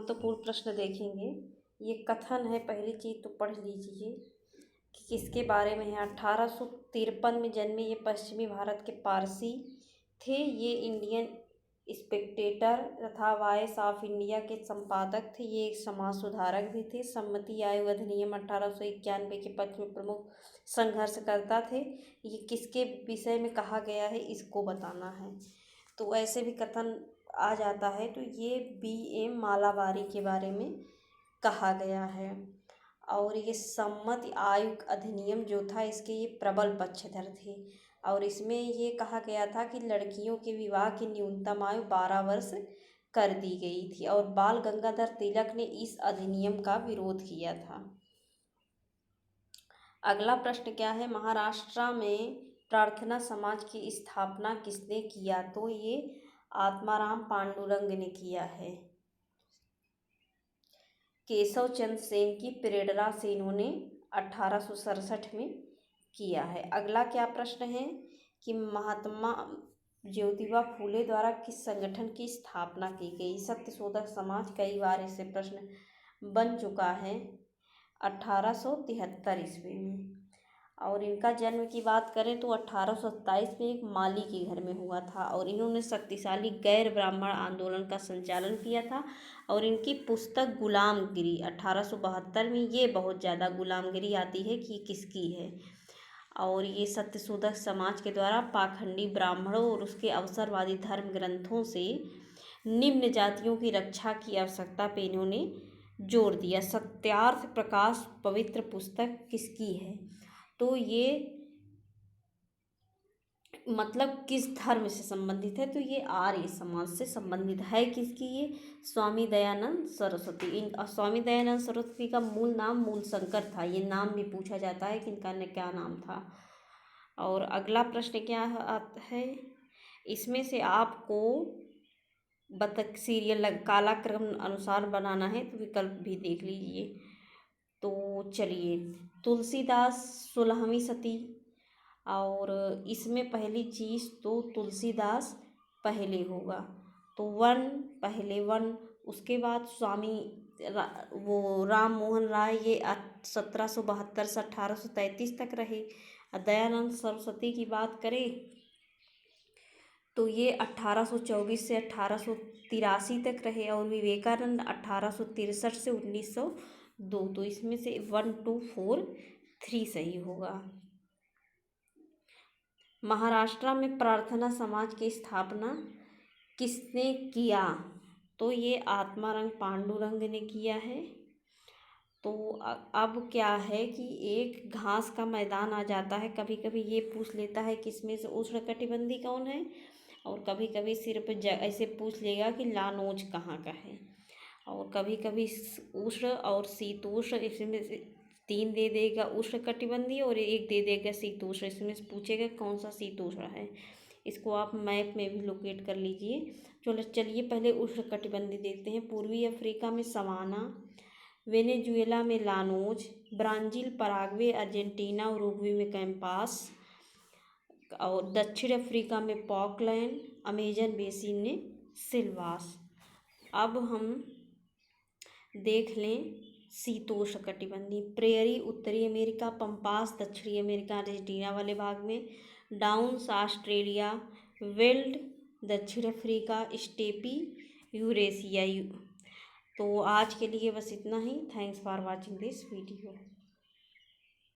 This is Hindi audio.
महत्वपूर्ण प्रश्न देखेंगे। ये कथन है, पहली चीज़ तो पढ़ लीजिए कि किसके बारे में है। 1853 में जन्मे ये पश्चिमी भारत के पारसी थे। ये इंडियन स्पेक्टेटर तथा वॉइस ऑफ इंडिया के संपादक थे। ये एक समाज सुधारक भी थे। सम्मति आयोग अधिनियम 1891 के पक्ष में प्रमुख संघर्षकर्ता थे। ये किसके विषय में कहा गया है, इसको बताना है। तो ऐसे भी कथन आ जाता है। तो ये B.M. मालाबारी के बारे में कहा गया है। और ये सम्मति आयोग अधिनियम जो था, इसके ये प्रबल पक्षधर थे। और इसमें ये कहा गया था कि लड़कियों के विवाह की न्यूनतम आयु 12 वर्ष कर दी गई थी। और बाल गंगाधर तिलक ने इस अधिनियम का विरोध किया था। अगला प्रश्न क्या है, महाराष्ट्र में प्रार्थना समाज की स्थापना किसने किया? तो ये आत्माराम पांडुरंग ने किया है। केशव चंद्र सेन की प्रेरणा से इन्होंने 1867 में किया है। अगला क्या प्रश्न है कि महात्मा ज्योतिबा फूले द्वारा किस संगठन की स्थापना की गई? सत्यशोधक समाज, कई बार इससे प्रश्न बन चुका है 1873 ईस्वी में। और इनका जन्म की बात करें तो 1827 में एक माली के घर में हुआ था। और इन्होंने शक्तिशाली गैर ब्राह्मण आंदोलन का संचालन किया था। और इनकी पुस्तक गुलामगिरी 1872 में, ये बहुत ज़्यादा गुलामगिरी आती है कि किसकी है। और ये सत्यशोधक समाज के द्वारा पाखंडी ब्राह्मणों और उसके अवसरवादी धर्म ग्रंथों से निम्न जातियों की रक्षा की आवश्यकता पे इन्होंने जोर दिया। सत्यार्थ प्रकाश पवित्र पुस्तक किसकी है? तो ये मतलब किस धर्म से संबंधित है? तो ये आर्य समाज से संबंधित है। किसकी? ये स्वामी दयानंद सरस्वती। इन स्वामी दयानंद सरस्वती का मूल नाम मूलशंकर था। ये नाम भी पूछा जाता है कि इनका क्या नाम था। और अगला प्रश्न क्या है, इसमें से आपको बतख सीरियल कालाक्रम अनुसार बनाना है, तो विकल्प भी देख लीजिए। तो चलिए, तुलसीदास 16वीं सदी। और इसमें पहली चीज़ तो तुलसीदास पहले होगा, तो वन पहले वन। उसके बाद स्वामी वो राम मोहन राय, ये 1772 से 1833 तक रहे। दयानंद सरस्वती की बात करें तो ये 1824 से 1883 तक रहे। और विवेकानंद 1863 से 1902। तो इसमें से 1, 2, 4, 3 सही होगा। महाराष्ट्र में प्रार्थना समाज की स्थापना किसने किया? तो ये आत्माराम पांडुरंग ने किया है। तो अब क्या है कि एक घास का मैदान आ जाता है। कभी कभी ये पूछ लेता है कि इसमें से उष्णकटिबंधी कौन है, और कभी कभी सिर्फ ऐसे पूछ लेगा कि लानोज कहाँ का है। और कभी कभी उष्ण और शीतोष्ण, इसमें से 3 दे देगा उष्णकटिबंधीय और 1 दे देगा शीतोष्ण। इसमें से पूछेगा कौन सा शीतोष्ण है। इसको आप मैप में भी लोकेट कर लीजिए। चलिए पहले उष्णकटिबंधीय देखते हैं। पूर्वी अफ्रीका में सवाना, वेनेजुएला में llanos, Brazil, Paraguay, Argentina, Uruguay में कैंपास, और दक्षिण अफ्रीका में पॉकलैंड, अमेजन बेसिन में सिल्वास। अब हम देख लें शीतोष्णकटिबंधीय। प्रेयरी उत्तरी अमेरिका, पंपास दक्षिणी अमेरिका अर्जेंटीना वाले भाग में, डाउन्स ऑस्ट्रेलिया, वेल्ड दक्षिण अफ्रीका, स्टेपी यूरेशिया। तो आज के लिए बस इतना ही। Thanks for watching this video.